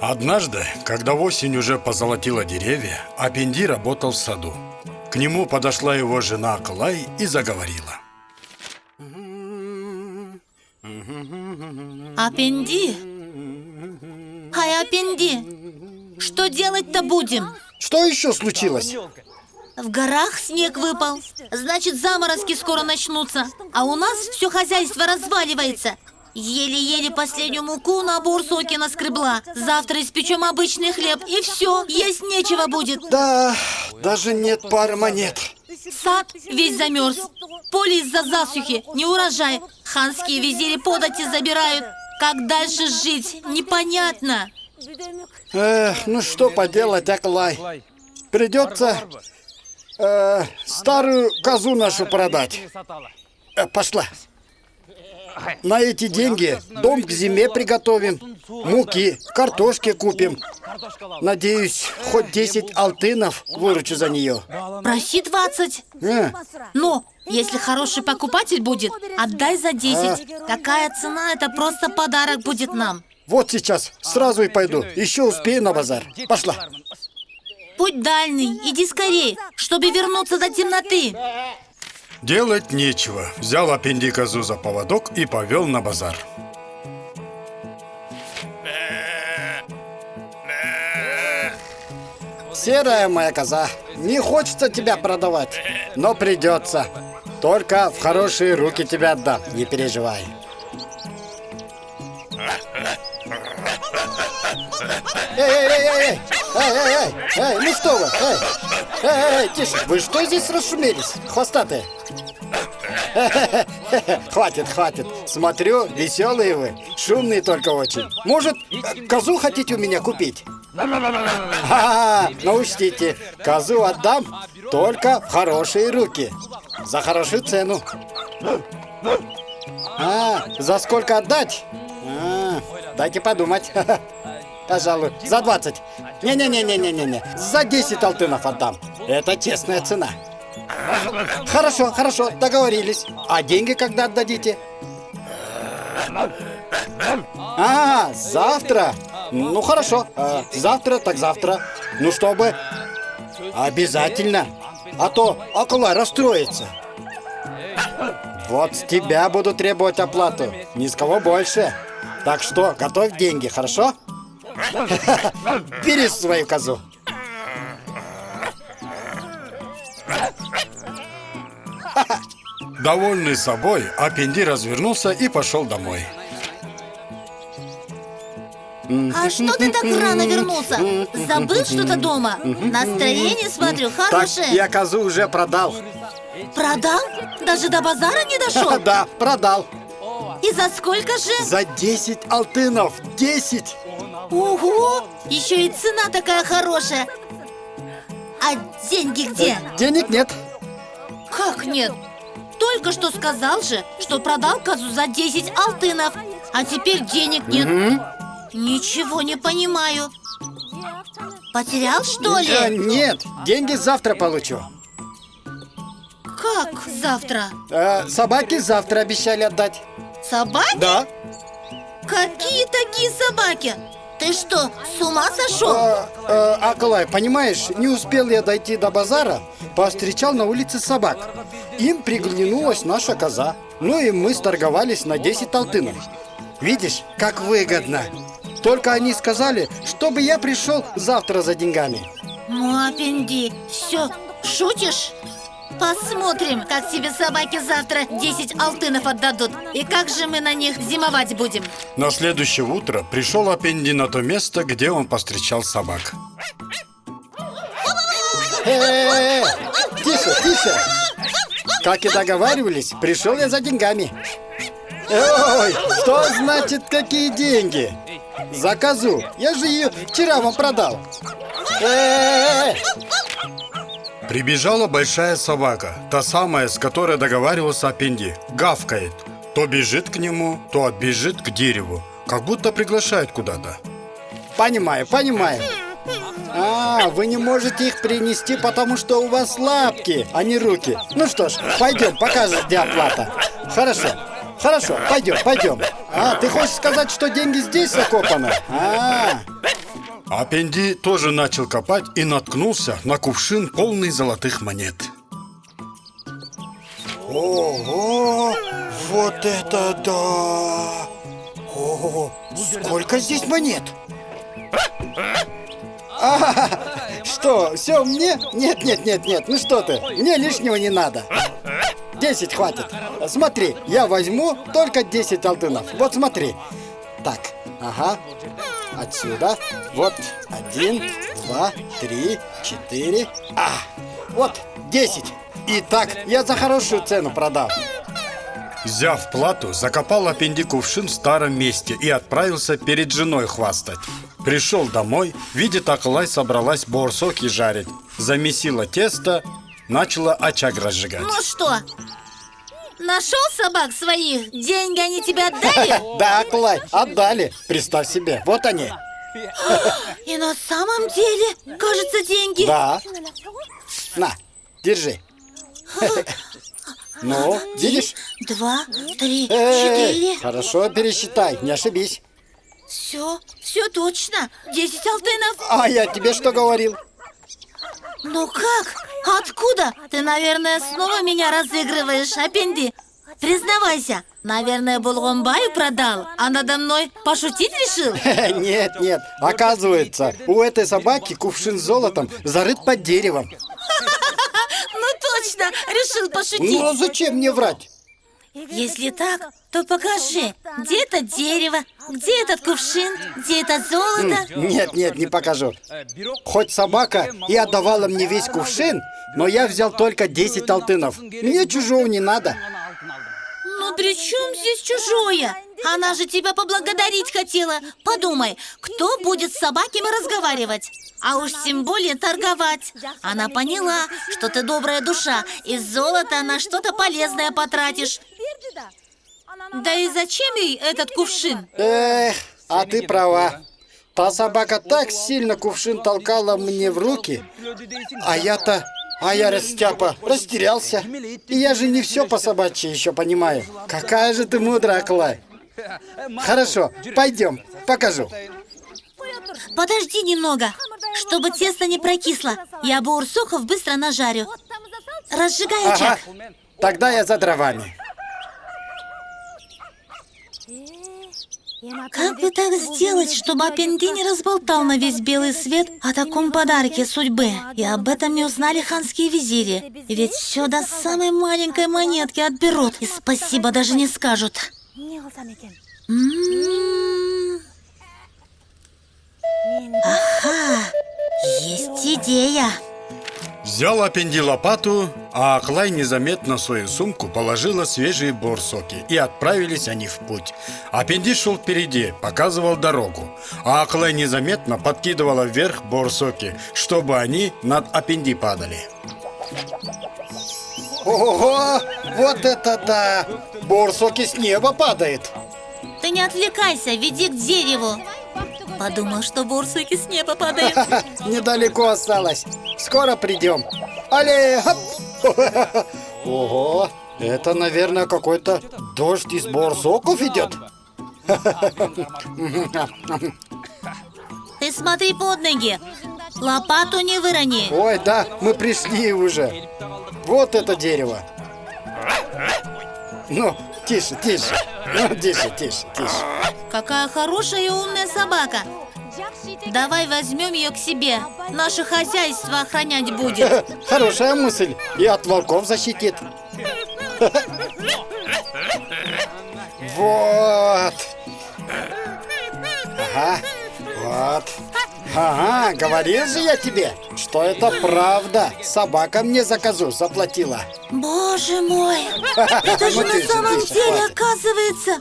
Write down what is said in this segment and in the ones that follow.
Однажды, когда осень уже позолотила деревья, Апенди работал в саду. К нему подошла его жена Акылай и заговорила. Апенди? Ай, Апенди, что делать-то будем? Что еще случилось? В горах снег выпал. Значит, заморозки скоро начнутся. А у нас все хозяйство разваливается. Еле-еле последнюю муку на бурсоке наскребла. Завтра испечем обычный хлеб, и все, есть нечего будет. Да, даже нет пары монет. Сад весь замерз. Поле из-за засухи, не урожай. Ханские визири подати забирают. Как дальше жить, непонятно. Ну что поделать, Акылай? Придется старую козу нашу продать. Пошла. На эти деньги дом к зиме приготовим, муки, картошки купим. Надеюсь, хоть 10 алтынов выручу за нее. Проси 20. Но, если хороший покупатель будет, отдай за 10. Такая цена, это просто подарок будет нам. Вот сейчас, сразу и пойду. Еще успею на базар. Пошла. Путь дальний, иди скорее, чтобы вернуться до темноты. Делать нечего. Взял Апенди козу за поводок и повел на базар. Серая моя коза, не хочется тебя продавать, но придется. Только в хорошие руки тебя отдам, не переживай. Эй, ну что вы, эй, тише, вы что здесь расшумелись, хвостатые? Хватит, смотрю, веселые вы, шумные только очень. Может, козу хотите у меня купить? Ну учтите, козу отдам только в хорошие руки, за хорошую цену. За сколько отдать? Дайте подумать. Пожалуй, за 20. Не, за 10 алтынов отдам. Это честная цена. Хорошо, договорились. А деньги когда отдадите? Завтра. Ну хорошо, завтра так завтра. Ну чтобы обязательно. А то Акылай расстроится. Вот с тебя буду требовать оплату. Ни с кого больше. Так что готовь деньги, хорошо? Бери свою козу. Довольный собой, Апенди развернулся и пошел домой. А что ты так рано вернулся? Забыл что-то дома? Настроение, смотрю, хорошее. Так, я козу уже продал. Продал? Даже до базара не дошел? Да, продал. И за сколько же? За 10 алтынов. 10. Ого! Еще и цена такая хорошая. А деньги где? Денег нет. Как нет? Только что сказал же, что продал козу за 10 алтынов. А теперь денег нет. Ничего не понимаю. Потерял, что ли? Нет, деньги завтра получу. Как завтра? Собаки завтра обещали отдать. Собаки? Да. Какие такие собаки? Ты что, с ума сошел? Акылай, понимаешь, не успел я дойти до базара, повстречал на улице собак. Им приглянулась наша коза. Ну и мы сторговались на 10 алтынов. Видишь, как выгодно. Только они сказали, чтобы я пришел завтра за деньгами. Ну, Апенди, все, шутишь? Посмотрим, как тебе собаки завтра 10 алтынов отдадут. И как же мы на них зимовать будем. На следующее утро пришел Апенди на то место, где он повстречал собак. Тише. Как и договаривались, пришел я за деньгами. Ой, что значит какие деньги? За козу. Я же ее вчера вам продал. Прибежала большая собака, та самая, с которой договаривался Апенди. Гавкает. То бежит к нему, то отбежит к дереву. Как будто приглашает куда-то. Понимаю. Вы не можете их принести, потому что у вас лапки, а не руки. Ну что ж, пойдем, покажешь, где оплата. Хорошо, пойдем. А, ты хочешь сказать, что деньги здесь закопаны? Апенди тоже начал копать и наткнулся на кувшин, полный золотых монет. Ого, вот это да! Ого, сколько здесь монет? Что, все мне? Нет, ну что ты, мне лишнего не надо. 10 хватит. Смотри, я возьму только 10 алтынов. Вот смотри. Так, ага. Отсюда. Вот 1, 2, 3, 4. Вот 10. Итак, я за хорошую цену продал. Взяв плату, закопал Апенди кувшин в старом месте и отправился перед женой хвастать. Пришел домой, видит, Акылай собралась борсоки жарить. Замесила тесто, начала очаг разжигать. Ну что, нашел собак своих? Деньги они тебе отдали? Да, Акылай, отдали. Представь себе, вот они. И на самом деле, кажется, деньги. Да. На, держи. Ну, видишь? 2, 3, 4. Хорошо, пересчитай, не ошибись. Все точно. 10 алтынов. А я тебе что говорил? Ну как? Откуда? Ты, наверное, снова меня разыгрываешь, Апенди. Признавайся, наверное, Болгомбаю продал, а надо мной пошутить решил? Нет, оказывается, у этой собаки кувшин с золотом зарыт под деревом. Ну точно, решил пошутить. Ну, а зачем мне врать? Если так, то покажи, где это дерево, где этот кувшин, где это золото. Нет, не покажу. Хоть собака и отдавала мне весь кувшин, но я взял только 10 алтынов. Мне чужого не надо. Ну при чем здесь чужое? Она же тебя поблагодарить хотела. Подумай, кто будет с собаками разговаривать? А уж тем более торговать. Она поняла, что ты добрая душа, и золото на что-то полезное потратишь. Да и зачем ей этот кувшин? А ты права. Та собака так сильно кувшин толкала мне в руки, а я растяпа, растерялся. И я же не все по собачьи еще понимаю. Какая же ты мудрая, Акылай. Хорошо, пойдем, покажу. Подожди немного, чтобы тесто не прокисло. Я баурсоков быстро нажарю. Разжигай очаг. Тогда я за дровами. Как бы так сделать, чтобы Апенди не разболтал на весь белый свет о таком подарке судьбы? И об этом не узнали ханские визири. Ведь все до самой маленькой монетки отберут. И спасибо даже не скажут. Ага, есть идея. Взял Апенди лопату, а Аклай незаметно в свою сумку положила свежие борсоки, и отправились они в путь. Апенди шел впереди, показывал дорогу, а Аклай незаметно подкидывала вверх борсоки, чтобы они над Апенди падали. Ого, вот это да! Борсоки с неба падает. Ты не отвлекайся, веди к дереву. Подумал, что борсоки с неба падают. Недалеко осталось. Скоро придем. Але, хоп. Ого, это, наверное, какой-то дождь из борсоков идет. Ты смотри под ноги. Лопату не вырони. Ой, да, мы пришли уже. Вот это дерево. Ну, тише. Ну, тише. Какая хорошая и умная собака. Давай возьмем ее к себе. Наше хозяйство охранять будет. Хорошая мысль. И от волков защитит. Вот. Ага, вот. Ага, говорил же я тебе, что это правда. Собака мне за козу заплатила. Боже мой, это же на самом деле оказывается.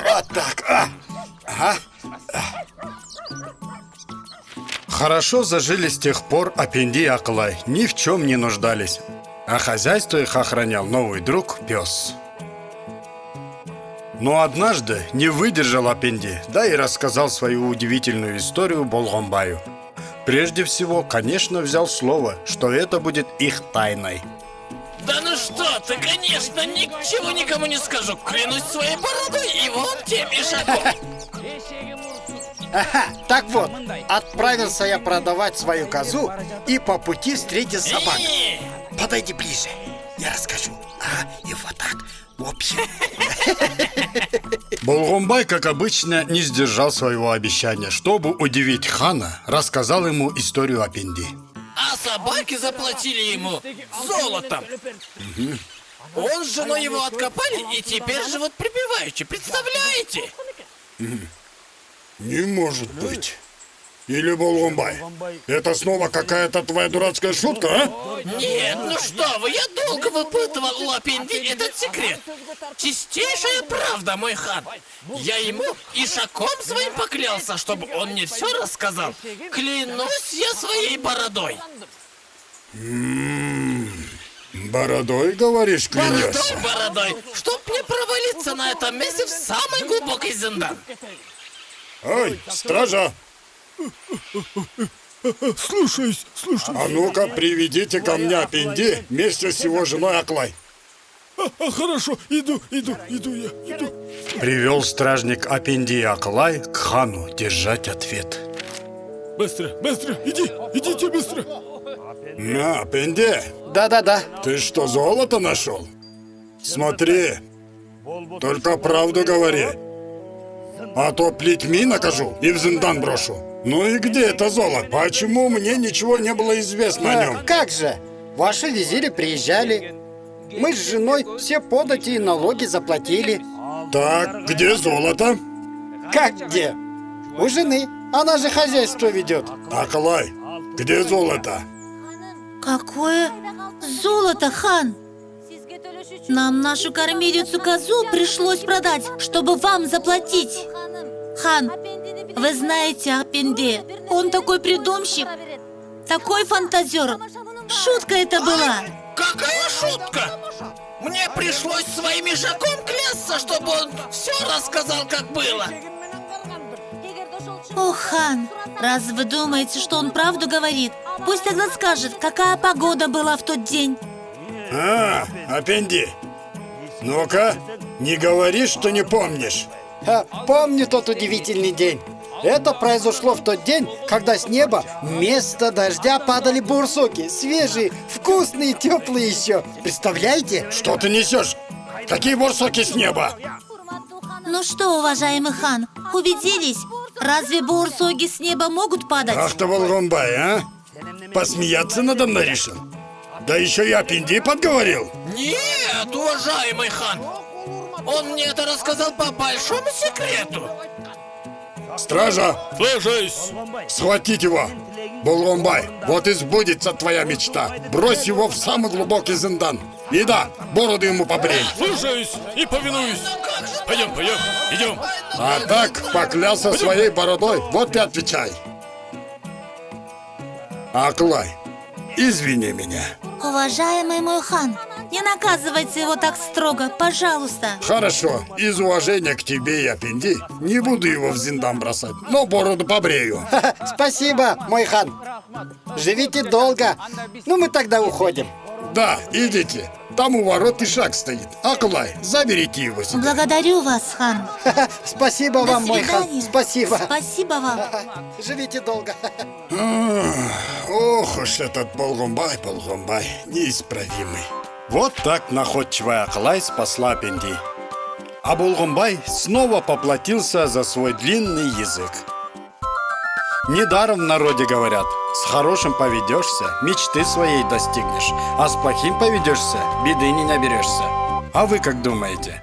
Вот так. Ага. Хорошо зажили с тех пор Апенди и Аклай, ни в чем не нуждались. А хозяйство их охранял новый друг пес. Но однажды не выдержал Апенди, да и рассказал свою удивительную историю Болгомбаю. Прежде всего, конечно, взял слово, что это будет их тайной. Да ну что ты, конечно, ничего никому не скажу. Клянусь своей бородой и вон тем ишаком. Ага, так вот, отправился я продавать свою козу и по пути встретил собаку. Подойди ближе, я расскажу. И вот так, в общем. Болгунбай, как обычно, не сдержал своего обещания. Чтобы удивить хана, рассказал ему историю Апенди. А собаки заплатили ему золотом. Он с женой его откопали и теперь живут припеваючи. Представляете? Не может быть. Или Болгунбай, это снова какая-то твоя дурацкая шутка, а? Нет, ну что вы, я долго выпытывал у Апенди этот секрет. Чистейшая правда, мой хан. Я ему ишаком своим поклялся, чтобы он мне все рассказал. Клянусь я своей бородой. Бородой, говоришь, клянешься? Бородой, чтоб мне провалиться на этом месте в самый глубокий зиндан. Ой, стража! Слушаюсь. А ну-ка, приведите ко мне Апенди вместе с его женой Аклай. Хорошо, иду я. Привел стражник Апенди и Аклай к хану держать ответ. Быстро, идите быстро. На, Апенди, Да-да-да. ты что, золото нашел? Смотри, только правду говори. А то плетьми накажу и в зиндан брошу. Ну и где это золото? Почему мне ничего не было известно о нем? Как же? Ваши визири приезжали. Мы с женой все подати и налоги заплатили. Так, где золото? Как где? У жены. Она же хозяйство ведет. Аклай, где золото? Какое золото, хан? Нам нашу кормилицу козу пришлось продать, чтобы вам заплатить. Хан, вы знаете Апенди, он такой придумщик, такой фантазер. Шутка это была. Какая шутка! Мне пришлось своим ишаком клясться, чтобы он все рассказал, как было. О, хан, раз вы думаете, что он правду говорит, пусть тогда скажет, какая погода была в тот день. Апенди, ну-ка, не говори, что не помнишь. Помню тот удивительный день. Это произошло в тот день, когда с неба вместо дождя падали бурсоки. Свежие, вкусные, теплые еще. Представляете? Что ты несешь? Какие бурсоки с неба? Ну что, уважаемый хан, убедились? Разве бурсоки с неба могут падать? Ах ты, Болгунбай, а? Посмеяться надо мной решил? Да еще и Апенди подговорил. Нет, уважаемый хан. Он мне это рассказал по большому секрету. Стража, Слушаюсь. схватить его. Болгунбай, вот и сбудется твоя мечта. Брось его в самый глубокий зиндан. И да, бороду ему побрей. Слушаюсь и повинуюсь. Пойдем, идем. А так, поклялся своей бородой, вот и отвечай. Аклай, извини меня. Уважаемый мой хан, не наказывайте его так строго, пожалуйста. Хорошо, из уважения к тебе и Апенди не буду его в зиндан бросать, но бороду побрею. Спасибо, мой хан. Живите долго. Ну, мы тогда уходим. Да, идите. Там у ворот ишак стоит. Аклай, заберите его сюда. Благодарю вас, хан. Спасибо До вам, мой хан. свидания. Спасибо. Спасибо вам. Живите долго. Ох уж этот Болгунбай, неисправимый. Вот так находчивая Аклай спасла Апенди. А Болгунбай снова поплатился за свой длинный язык. Недаром в народе говорят: с хорошим поведешься, мечты своей достигнешь, а с плохим поведешься, беды не наберешься. А вы как думаете?